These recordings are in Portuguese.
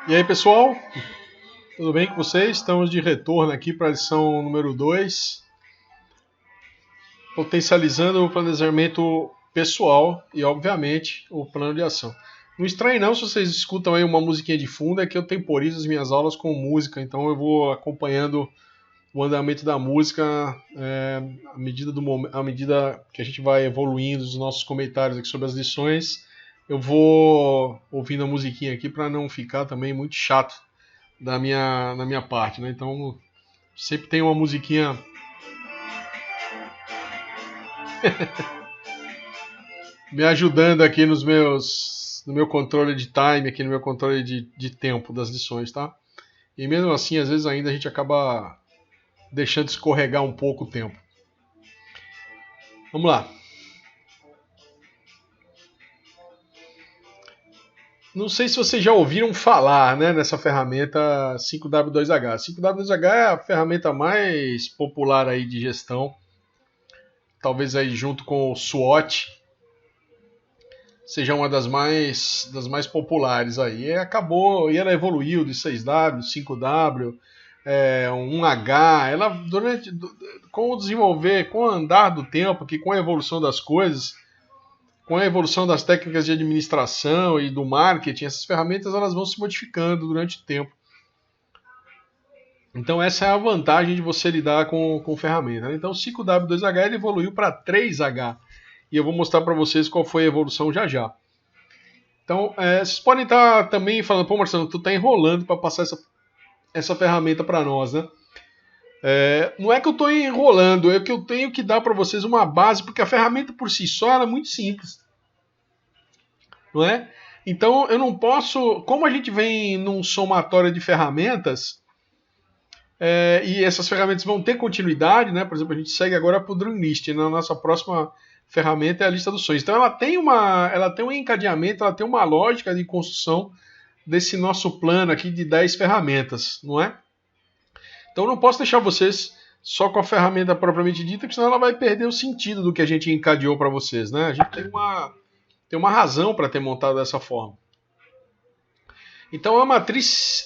E aí, pessoal? Tudo bem com vocês? Estamos de retorno aqui para a lição número 2, potencializando o planejamento pessoal e, obviamente, o plano de ação. Não estranhe não se vocês escutam aí uma musiquinha de fundo, é que eu temporizo as minhas aulas com música, então eu vou acompanhando o andamento da música à medida que a gente vai evoluindo os nossos comentários aqui sobre as lições. Eu vou ouvindo a musiquinha aqui para não ficar também muito chato da minha parte, né? Então sempre tem uma musiquinha me ajudando aqui no meu controle de time, aqui no meu controle de tempo das lições, tá? E mesmo assim, às vezes ainda a gente acaba deixando escorregar um pouco o tempo. Vamos lá. Não sei se vocês já ouviram falar, né, nessa ferramenta 5W2H. 5W2H é a ferramenta mais popular aí de gestão, talvez aí junto com o SWOT, seja uma das mais populares aí. E acabou, e ela evoluiu de 6W, 5W, 1H. Ela, com o desenvolver, com o andar do tempo, que com a evolução das coisas, com a evolução das técnicas de administração e do marketing, essas ferramentas elas vão se modificando durante o tempo. Então essa é a vantagem de você lidar com ferramenta, né? Então o 5W2H ele evoluiu para 3H. E eu vou mostrar para vocês qual foi a evolução já já. Então, vocês podem estar também falando, pô, Marcelo, tu está enrolando para passar essa ferramenta para nós, né? Não é que eu estou enrolando, é que eu tenho que dar para vocês uma base, porque a ferramenta por si só ela é muito simples, não é? Então, eu não posso, como a gente vem num somatório de ferramentas, e essas ferramentas vão ter continuidade, né? Por exemplo, a gente segue agora para o Dream List, na nossa próxima ferramenta é a lista dos sonhos. Então ela tem um encadeamento, ela tem uma lógica de construção desse nosso plano aqui de 10 ferramentas, não é? Então eu não posso deixar vocês só com a ferramenta propriamente dita, porque senão ela vai perder o sentido do que a gente encadeou para vocês, né? A gente tem uma razão para ter montado dessa forma. Então a matriz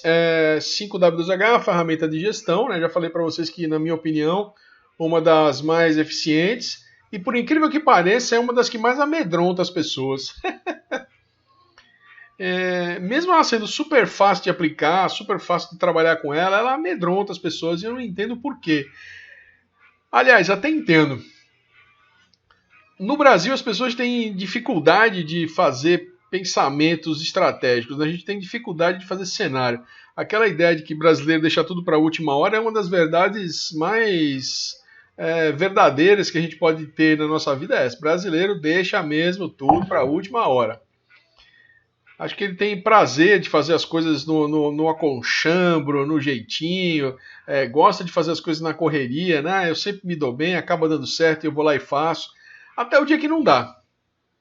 5W2H é uma ferramenta de gestão, né? Já falei para vocês que, na minha opinião, uma das mais eficientes e, por incrível que pareça, é uma das que mais amedronta as pessoas. Mesmo ela sendo super fácil de aplicar, super fácil de trabalhar com ela, ela amedronta as pessoas e eu não entendo por quê. Aliás, até entendo. No Brasil, as pessoas têm dificuldade de fazer pensamentos estratégicos, né? A gente tem dificuldade de fazer cenário. Aquela ideia de que brasileiro deixa tudo para a última hora é uma das verdades mais verdadeiras que a gente pode ter na nossa vida. Brasileiro deixa mesmo tudo para a última hora. Acho que ele tem prazer de fazer as coisas no aconchambro, no jeitinho, gosta de fazer as coisas na correria, né? Eu sempre me dou bem, acaba dando certo e eu vou lá e faço. Até o dia que não dá,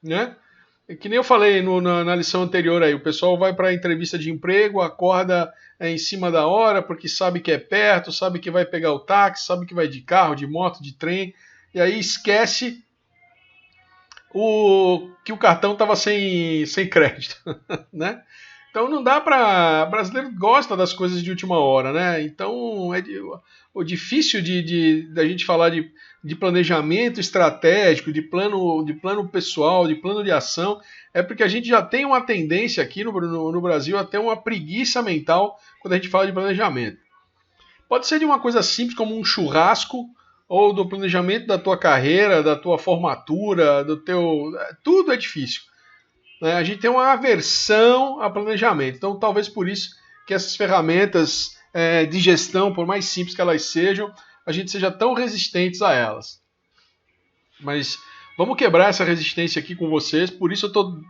né? Que nem eu falei na lição anterior aí, o pessoal vai para a entrevista de emprego, acorda em cima da hora, porque sabe que é perto, sabe que vai pegar o táxi, sabe que vai de carro, de moto, de trem, e aí esquece que o cartão estava sem crédito, né? Então não dá para brasileiro gosta das coisas de última hora, né? Então o difícil da gente falar de planejamento estratégico, de plano pessoal, de plano de ação, é porque a gente já tem uma tendência aqui no Brasil a ter uma preguiça mental quando a gente fala de planejamento. Pode ser de uma coisa simples como um churrasco, ou do planejamento da tua carreira, da tua formatura, do teu. Tudo é difícil. Né? A gente tem uma aversão a planejamento. Então, talvez por isso que essas ferramentas de gestão, por mais simples que elas sejam, a gente seja tão resistentes a elas. Mas vamos quebrar essa resistência aqui com vocês, por isso eu estou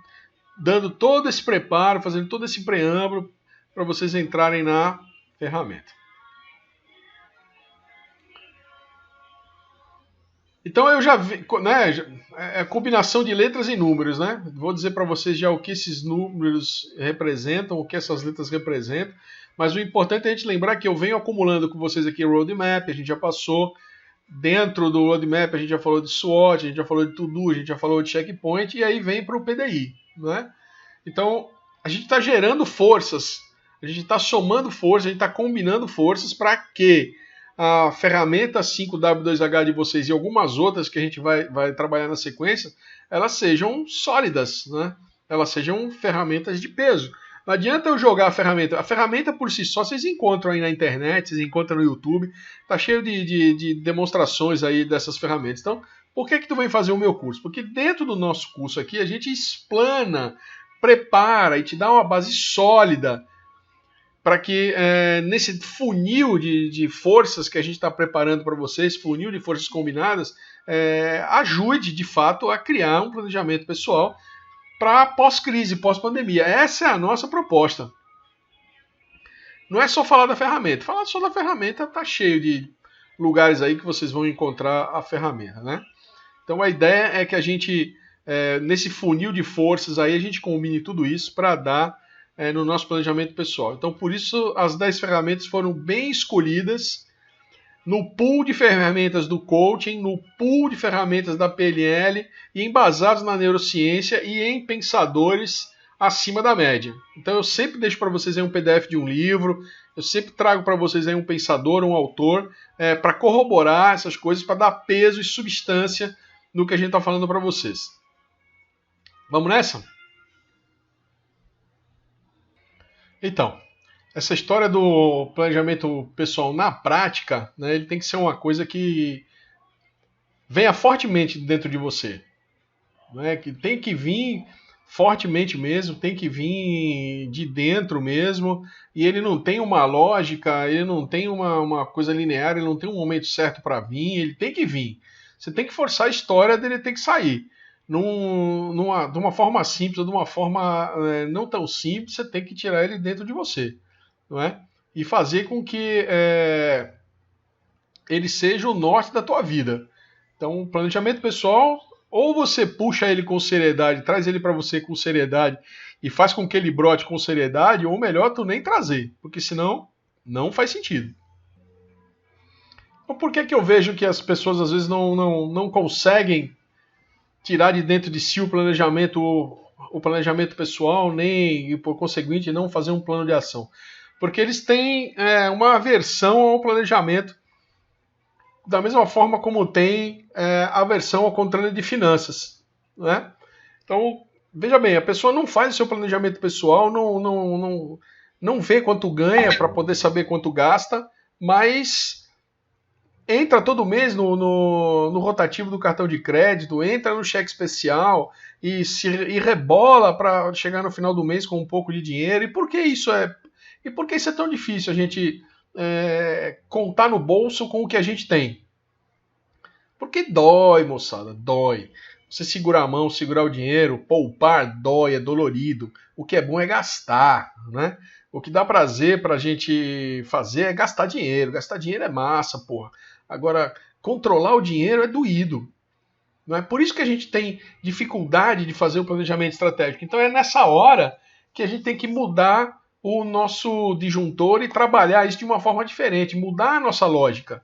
dando todo esse preparo, fazendo todo esse preâmbulo para vocês entrarem na ferramenta. Então eu já vi, né, é a combinação de letras e números, né? Vou dizer para vocês já o que esses números representam, o que essas letras representam, mas o importante é a gente lembrar que eu venho acumulando com vocês aqui o roadmap, a gente já passou, dentro do roadmap a gente já falou de SWOT, a gente já falou de to-do, a gente já falou de checkpoint, e aí vem para o PDI, né? Então a gente está gerando forças, A gente está somando forças, a gente está combinando forças para que a ferramenta 5W2H de vocês e algumas outras que a gente vai trabalhar na sequência, elas sejam sólidas, né? Elas sejam ferramentas de peso. Não adianta eu jogar a ferramenta por si só vocês encontram aí na internet, vocês encontram no YouTube, tá cheio de demonstrações aí dessas ferramentas. Então, por que tu vem fazer o meu curso? Porque dentro do nosso curso aqui a gente explana, prepara e te dá uma base sólida para que nesse funil de forças que a gente está preparando para vocês, funil de forças combinadas, ajude de fato a criar um planejamento pessoal para pós-crise, pós-pandemia. Essa é a nossa proposta. Não é só falar da ferramenta. Falar só da ferramenta tá cheio de lugares aí que vocês vão encontrar a ferramenta, né? Então a ideia é que a gente, nesse funil de forças aí, a gente combine tudo isso para dar no nosso planejamento pessoal. Então por isso as 10 ferramentas foram bem escolhidas no pool de ferramentas do coaching, no pool de ferramentas da PNL e embasados na neurociência e em pensadores acima da média. Então eu sempre deixo para vocês aí um PDF de um livro, eu sempre trago para vocês aí um pensador, um autor, para corroborar essas coisas, para dar peso e substância no que a gente está falando para vocês. Vamos nessa? Então, essa história do planejamento pessoal na prática, né, ele tem que ser uma coisa que venha fortemente dentro de você. Né, que tem que vir fortemente mesmo, tem que vir de dentro mesmo, e ele não tem uma lógica, ele não tem uma coisa linear, ele não tem um momento certo para vir, ele tem que vir. Você tem que forçar a história dele ter que sair. De uma forma simples ou de uma forma não tão simples, você tem que tirar ele dentro de você. Não é? E fazer com que ele seja o norte da tua vida. Então, o planejamento pessoal, ou você puxa ele com seriedade, traz ele para você com seriedade e faz com que ele brote com seriedade, ou melhor, tu nem trazer, porque senão não faz sentido. Então, por que eu vejo que as pessoas às vezes não conseguem tirar de dentro de si o planejamento pessoal, nem, e por conseguinte, não fazer um plano de ação? Porque eles têm uma aversão ao planejamento, da mesma forma como tem aversão ao controle de finanças. Né? Então, veja bem, a pessoa não faz o seu planejamento pessoal, não vê quanto ganha para poder saber quanto gasta, mas entra todo mês no rotativo do cartão de crédito, entra no cheque especial e rebola para chegar no final do mês com um pouco de dinheiro. E por que isso é tão difícil a gente contar no bolso com o que a gente tem? Porque dói, moçada, dói. Você segurar a mão, segurar o dinheiro, poupar, dói, é dolorido. O que é bom é gastar, né? O que dá prazer pra gente fazer é gastar dinheiro. Gastar dinheiro é massa, porra. Agora, controlar o dinheiro é doído. Não é? Por isso que a gente tem dificuldade de fazer o planejamento estratégico. Então é nessa hora que a gente tem que mudar o nosso disjuntor e trabalhar isso de uma forma diferente, mudar a nossa lógica.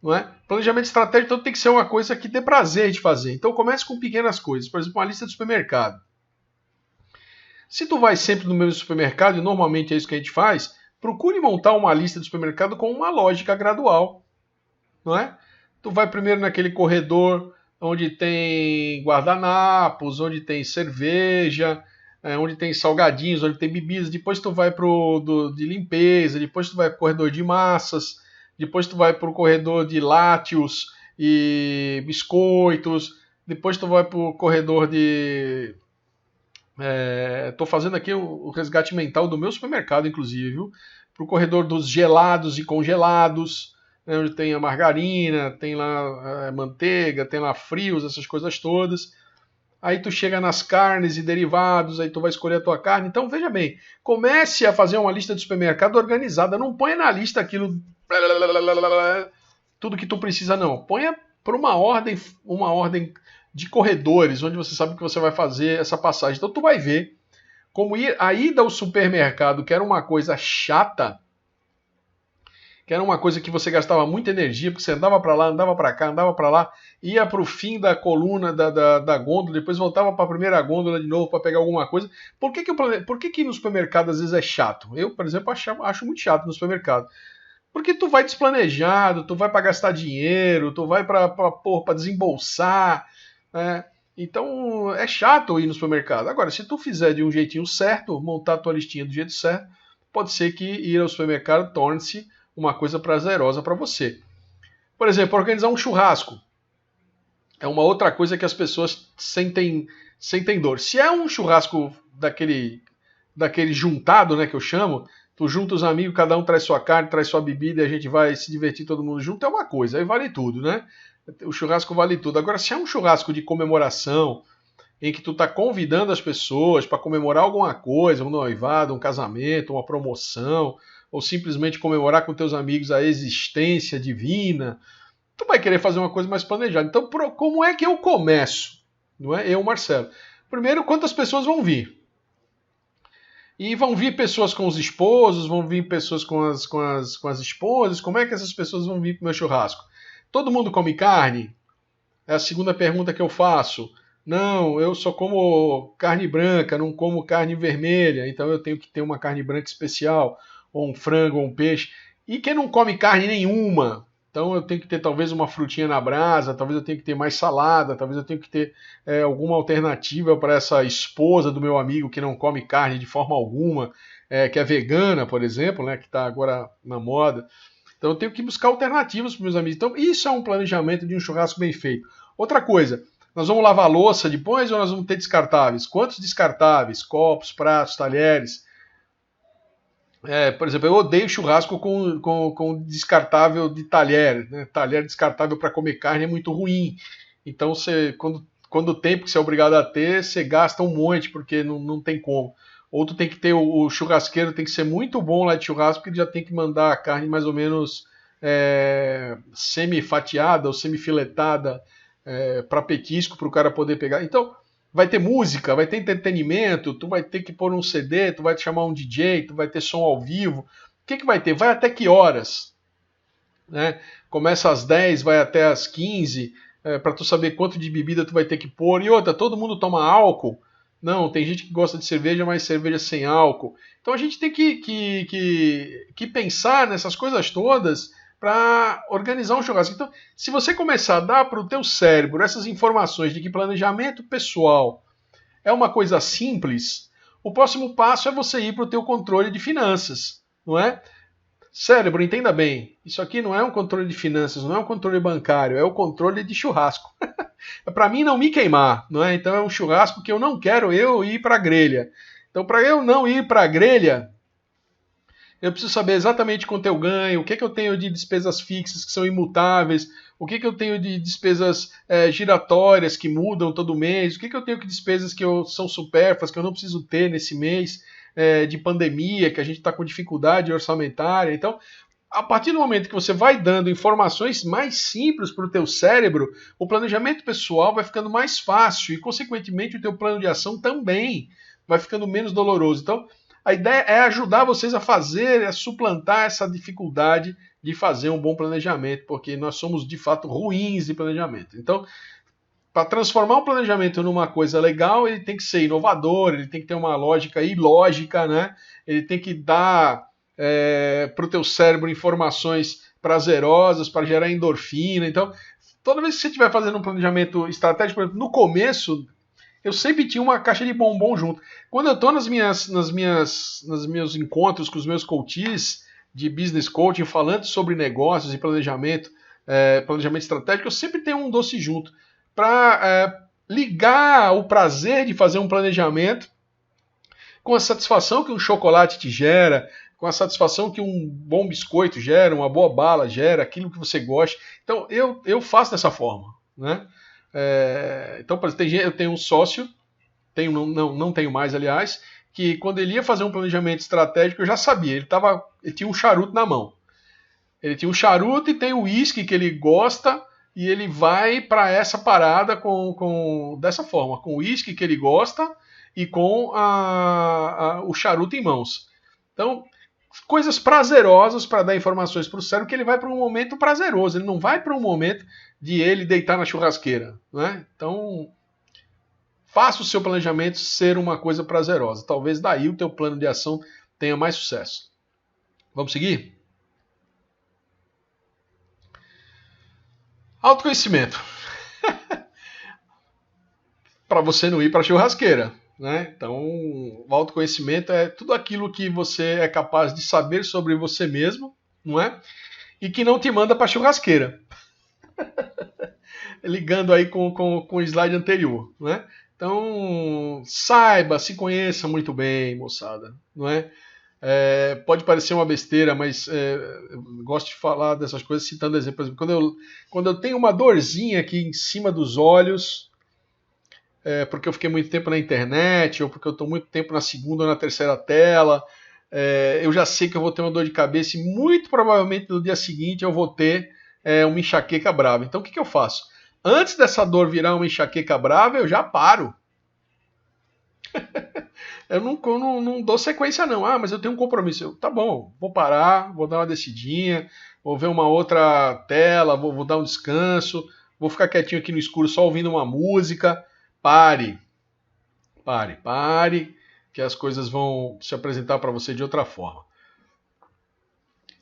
Não é? Planejamento estratégico então, tem que ser uma coisa que dê prazer de fazer. Então comece com pequenas coisas, por exemplo, uma lista de supermercado. Se tu vai sempre no mesmo supermercado, e normalmente é isso que a gente faz, procure montar uma lista de supermercado com uma lógica gradual. Não é? Tu vai primeiro naquele corredor onde tem guardanapos, onde tem cerveja, onde tem salgadinhos, onde tem bebidas, depois tu vai de limpeza, depois tu vai pro corredor de massas, depois tu vai pro corredor de lácteos e biscoitos, depois tu vai pro corredor de... Tô fazendo aqui o resgate mental do meu supermercado, inclusive, viu? Pro corredor dos gelados e congelados, né, onde tem a margarina, tem lá a manteiga, tem lá frios, essas coisas todas. Aí tu chega nas carnes e derivados, aí tu vai escolher a tua carne. Então, veja bem, comece a fazer uma lista de supermercado organizada. Não ponha na lista aquilo, tudo que tu precisa, não. Ponha por uma ordem de corredores, onde você sabe que você vai fazer essa passagem. Então, tu vai ver como a ida ao supermercado, que era uma coisa chata, que era uma coisa que você gastava muita energia, porque você andava para lá, andava para cá, andava para lá, ia para o fim da coluna da gôndola, depois voltava para a primeira gôndola de novo para pegar alguma coisa. Por que no supermercado às vezes é chato? Eu, por exemplo, acho muito chato no supermercado. Porque tu vai desplanejado, tu vai para gastar dinheiro, tu vai para desembolsar, né? Então é chato ir no supermercado. Agora, se tu fizer de um jeitinho certo, montar a tua listinha do jeito certo, pode ser que ir ao supermercado torne-se uma coisa prazerosa para você. Por exemplo, organizar um churrasco é uma outra coisa que as pessoas sentem dor. Se é um churrasco daquele juntado, né, que eu chamo, tu junta os amigos, cada um traz sua carne, traz sua bebida e a gente vai se divertir todo mundo junto, é uma coisa, aí vale tudo, né? O churrasco vale tudo. Agora, se é um churrasco de comemoração, em que tu tá convidando as pessoas para comemorar alguma coisa, um noivado, um casamento, uma promoção, ou simplesmente comemorar com teus amigos a existência divina, tu vai querer fazer uma coisa mais planejada. Então, como é que eu começo? Não é? Eu, Marcelo. Primeiro, quantas pessoas vão vir? E vão vir pessoas com os esposos, vão vir pessoas com as esposas. Como é que essas pessoas vão vir para o meu churrasco? Todo mundo come carne? É a segunda pergunta que eu faço. Não, eu só como carne branca, não como carne vermelha, então eu tenho que ter uma carne branca especial, ou um frango, ou um peixe. E quem não come carne nenhuma? Então eu tenho que ter talvez uma frutinha na brasa, talvez eu tenha que ter mais salada, talvez eu tenha que ter alguma alternativa para essa esposa do meu amigo que não come carne de forma alguma, que é vegana, por exemplo, né, que está agora na moda. Então eu tenho que buscar alternativas para meus amigos. Então isso é um planejamento de um churrasco bem feito. Outra coisa, nós vamos lavar a louça depois ou nós vamos ter descartáveis? Quantos descartáveis? Copos, pratos, talheres? Por exemplo, eu odeio churrasco com descartável de talher. Né? Talher descartável para comer carne é muito ruim. Então, quando o tempo que você é obrigado a ter, você gasta um monte, porque não tem como. Ou tu tem que ter o churrasqueiro, tem que ser muito bom lá de churrasco, porque ele já tem que mandar a carne mais ou menos semi-fatiada ou semi-filetada para petisco, para o cara poder pegar. Então, vai ter música, vai ter entretenimento, tu vai ter que pôr um CD, tu vai te chamar um DJ, tu vai ter som ao vivo. O que vai ter? Vai até que horas? Né? Começa às 10, vai até às 15, para tu saber quanto de bebida tu vai ter que pôr. E outra, todo mundo toma álcool? Não, tem gente que gosta de cerveja, mas cerveja sem álcool. Então a gente tem que pensar nessas coisas todas para organizar um churrasco. Então, se você começar a dar para o teu cérebro essas informações de que planejamento pessoal é uma coisa simples, o próximo passo é você ir para o teu controle de finanças, não é? Cérebro, entenda bem, isso aqui não é um controle de finanças, não é um controle bancário, é o controle de churrasco. É para mim não me queimar, não é? Então é um churrasco que eu não quero eu ir para a grelha. Então, para eu não ir para a grelha, eu preciso saber exatamente quanto eu ganho, o que eu tenho de despesas fixas que são imutáveis, o que eu tenho de despesas giratórias que mudam todo mês, o que eu tenho de despesas que são supérfluas, que eu não preciso ter nesse mês de pandemia, que a gente está com dificuldade orçamentária. Então, a partir do momento que você vai dando informações mais simples para o teu cérebro, o planejamento pessoal vai ficando mais fácil e, consequentemente, o teu plano de ação também vai ficando menos doloroso. Então, a ideia é ajudar vocês a suplantar essa dificuldade de fazer um bom planejamento, porque nós somos, de fato, ruins de planejamento. Então, para transformar o planejamento numa coisa legal, ele tem que ser inovador, ele tem que ter uma lógica ilógica, né? Ele tem que dar para o teu cérebro informações prazerosas para gerar endorfina. Então, toda vez que você estiver fazendo um planejamento estratégico, por exemplo, no começo, eu sempre tinha uma caixa de bombom junto. Quando eu estou nos meus encontros com os meus coaches de business coaching, falando sobre negócios e planejamento estratégico, eu sempre tenho um doce junto para ligar o prazer de fazer um planejamento com a satisfação que um chocolate te gera, com a satisfação que um bom biscoito gera, uma boa bala gera, aquilo que você gosta. Então, eu faço dessa forma, né? Então, por exemplo, eu tenho um sócio, não tenho mais, aliás, que quando ele ia fazer um planejamento estratégico, eu já sabia, ele tinha um charuto na mão. Ele tinha um charuto e tem o uísque que ele gosta, e ele vai para essa parada dessa forma, com o uísque que ele gosta e com o charuto em mãos. Então, coisas prazerosas para dar informações para o cérebro, que ele vai para um momento prazeroso, ele não vai para um momento de ele deitar na churrasqueira, né? Então, faça o seu planejamento ser uma coisa prazerosa. Talvez daí o teu plano de ação tenha mais sucesso. Vamos seguir? Autoconhecimento. Para você não ir para a churrasqueira, né? Então, o autoconhecimento é tudo aquilo que você é capaz de saber sobre você mesmo, não é? E que não te manda para a churrasqueira. Ligando aí com o slide anterior, né? Então, saiba, se conheça muito bem, moçada, não é? Pode parecer uma besteira, mas eu gosto de falar dessas coisas citando exemplos. Quando eu tenho uma dorzinha aqui em cima dos olhos, porque eu fiquei muito tempo na internet, ou porque eu estou muito tempo na segunda ou na terceira tela, eu já sei que eu vou ter uma dor de cabeça e muito provavelmente no dia seguinte eu vou ter uma enxaqueca brava. Então o que eu faço? Antes dessa dor virar uma enxaqueca brava, eu já paro. Eu não dou sequência não. Ah, mas eu tenho um compromisso. Tá bom, vou parar, vou dar uma descidinha, vou ver uma outra tela, vou dar um descanso, vou ficar quietinho aqui no escuro só ouvindo uma música. Pare, que as coisas vão se apresentar para você de outra forma.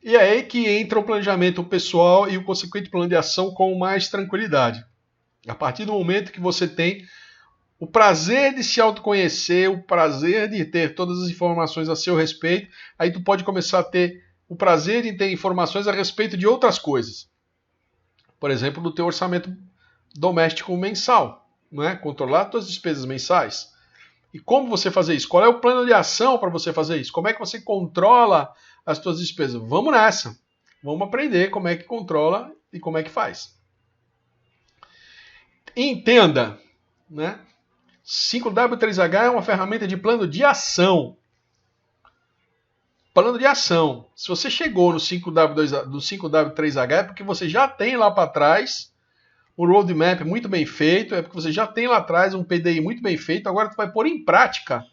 E é aí que entra o planejamento pessoal e o consequente plano de ação com mais tranquilidade. A partir do momento que você tem o prazer de se autoconhecer, o prazer de ter todas as informações a seu respeito, aí tu pode começar a ter o prazer de ter informações a respeito de outras coisas. Por exemplo, do teu orçamento doméstico mensal, não é? Controlar as tuas despesas mensais. E como você fazer isso? Qual é o plano de ação para você fazer isso? Como é que você controla as tuas despesas? Vamos nessa. Vamos aprender como é que controla e como é que faz. Entenda, né? 5W3H é uma ferramenta de plano de ação. Plano de ação. Se você chegou no 5W3H é porque você já tem lá para trás um roadmap muito bem feito, é porque você já tem lá atrás um PDI muito bem feito, agora tu vai pôr em prática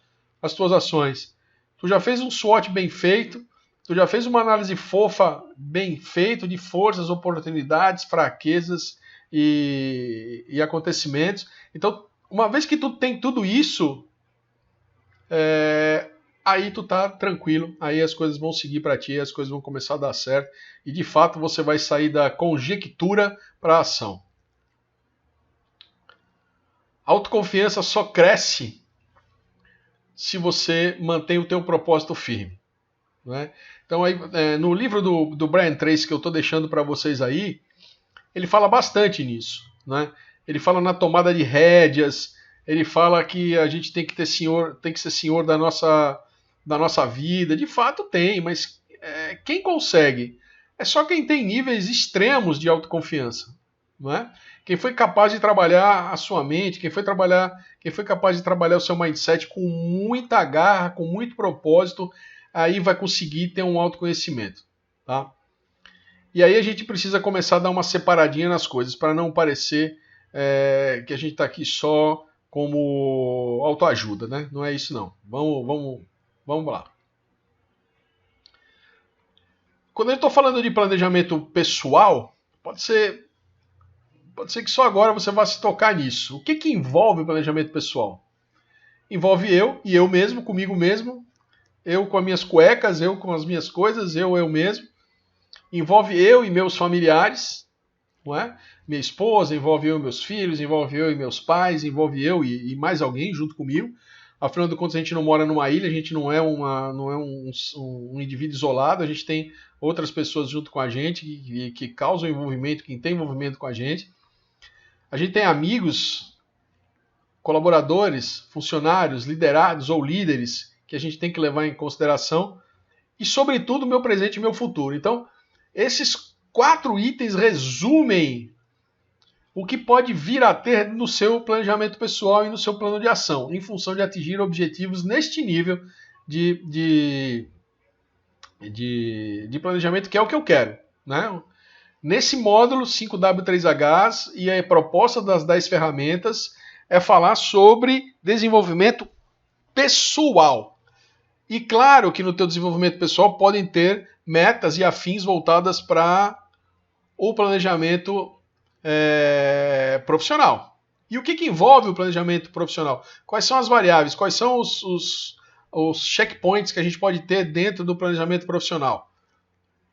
as tuas ações. Tu já fez um SWOT bem feito, tu já fez uma análise fofa bem feita de forças, oportunidades, fraquezas e acontecimentos. Então, uma vez que tu tem tudo isso, aí tu tá tranquilo, aí as coisas vão seguir para ti, as coisas vão começar a dar certo e de fato você vai sair da conjectura para a ação. A autoconfiança só cresce se você mantém o teu propósito firme. Né? Então, aí, no livro do Brian Tracy que eu estou deixando para vocês aí, ele fala bastante nisso. Né? Ele fala na tomada de rédeas, ele fala que a gente tem que ser senhor da nossa vida. De fato tem, mas quem consegue? É só quem tem níveis extremos de autoconfiança. Não é? Quem foi capaz de trabalhar a sua mente, quem foi capaz de trabalhar o seu mindset com muita garra, com muito propósito, aí vai conseguir ter um autoconhecimento. Tá? E aí a gente precisa começar a dar uma separadinha nas coisas, para não parecer que a gente está aqui só como autoajuda, né? Não é isso não. Vamos lá. Quando eu estou falando de planejamento pessoal, pode ser que só agora você vá se tocar nisso. O que envolve o planejamento pessoal? Envolve eu e eu mesmo, comigo mesmo, eu com as minhas cuecas, eu com as minhas coisas, eu mesmo. Envolve eu e meus familiares, não é? Minha esposa, envolve eu e meus filhos, envolve eu e meus pais, envolve eu e mais alguém junto comigo. Afinal de contas, a gente não mora numa ilha, a gente não é um indivíduo isolado, a gente tem outras pessoas junto com a gente que causam envolvimento, que tem envolvimento com a gente. A gente tem amigos, colaboradores, funcionários, liderados ou líderes que a gente tem que levar em consideração e, sobretudo, meu presente e meu futuro. Então, esses 4 itens resumem o que pode vir a ter no seu planejamento pessoal e no seu plano de ação, em função de atingir objetivos neste nível de planejamento, que é o que eu quero, né? Nesse módulo 5W3Hs e a proposta das 10 ferramentas é falar sobre desenvolvimento pessoal. E claro que no teu desenvolvimento pessoal podem ter metas e afins voltadas para o planejamento profissional. E o que envolve o planejamento profissional? Quais são as variáveis? Quais são os checkpoints que a gente pode ter dentro do planejamento profissional?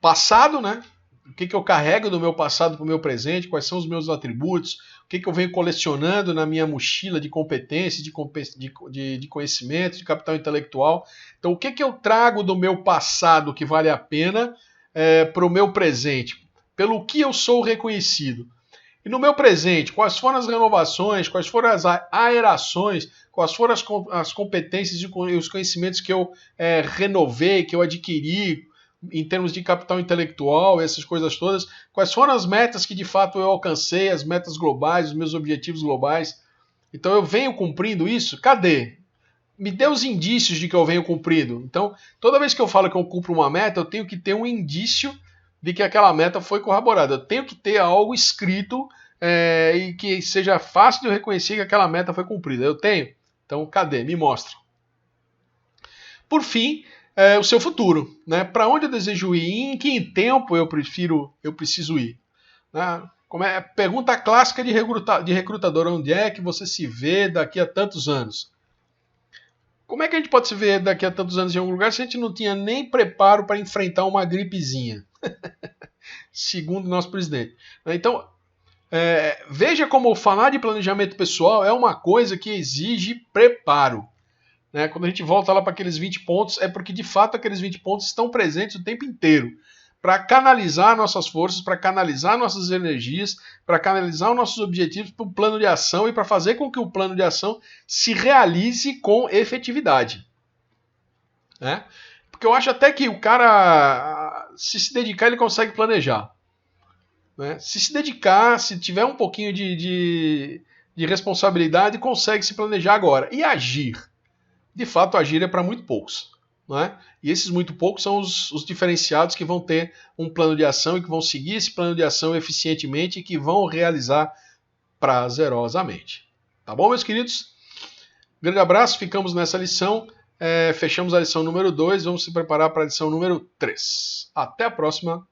Passado, né? O que eu carrego do meu passado para o meu presente? Quais são os meus atributos? O que eu venho colecionando na minha mochila de competências, de conhecimento, de capital intelectual? Então, o que eu trago do meu passado que vale a pena para o meu presente? Pelo que eu sou reconhecido? E no meu presente, quais foram as renovações, quais foram as aerações, quais foram as competências e os conhecimentos que eu renovei, que eu adquiri em termos de capital intelectual, essas coisas todas, quais foram as metas que de fato eu alcancei, as metas globais, os meus objetivos globais. Então eu venho cumprindo isso? Cadê? Me dê os indícios de que eu venho cumprindo. Então, toda vez que eu falo que eu cumpro uma meta, eu tenho que ter um indício de que aquela meta foi corroborada. Eu tenho que ter algo escrito e que seja fácil de eu reconhecer que aquela meta foi cumprida. Eu tenho? Então, cadê? Me mostra. Por fim, o seu futuro. Né? Para onde eu desejo ir? Em que tempo eu preciso ir? Né? Pergunta clássica de recrutador. Onde é que você se vê daqui a tantos anos? Como é que a gente pode se ver daqui a tantos anos em algum lugar se a gente não tinha nem preparo para enfrentar uma gripezinha? Segundo o nosso presidente. Então, veja como falar de planejamento pessoal é uma coisa que exige preparo. Né? Quando a gente volta lá para aqueles 20 pontos, é porque de fato aqueles 20 pontos estão presentes o tempo inteiro para canalizar nossas forças, para canalizar nossas energias, para canalizar os nossos objetivos para o plano de ação e para fazer com que o plano de ação se realize com efetividade. Né? Porque eu acho até que o cara, se dedicar, ele consegue planejar. Né? Se dedicar, se tiver um pouquinho de responsabilidade, consegue se planejar agora. E agir. De fato, agir é para muito poucos. Não é? E esses muito poucos são os diferenciados que vão ter um plano de ação e que vão seguir esse plano de ação eficientemente e que vão realizar prazerosamente. Tá bom, meus queridos? Grande abraço, ficamos nessa lição. Fechamos a lição número 2, vamos se preparar para a lição número 3. Até a próxima.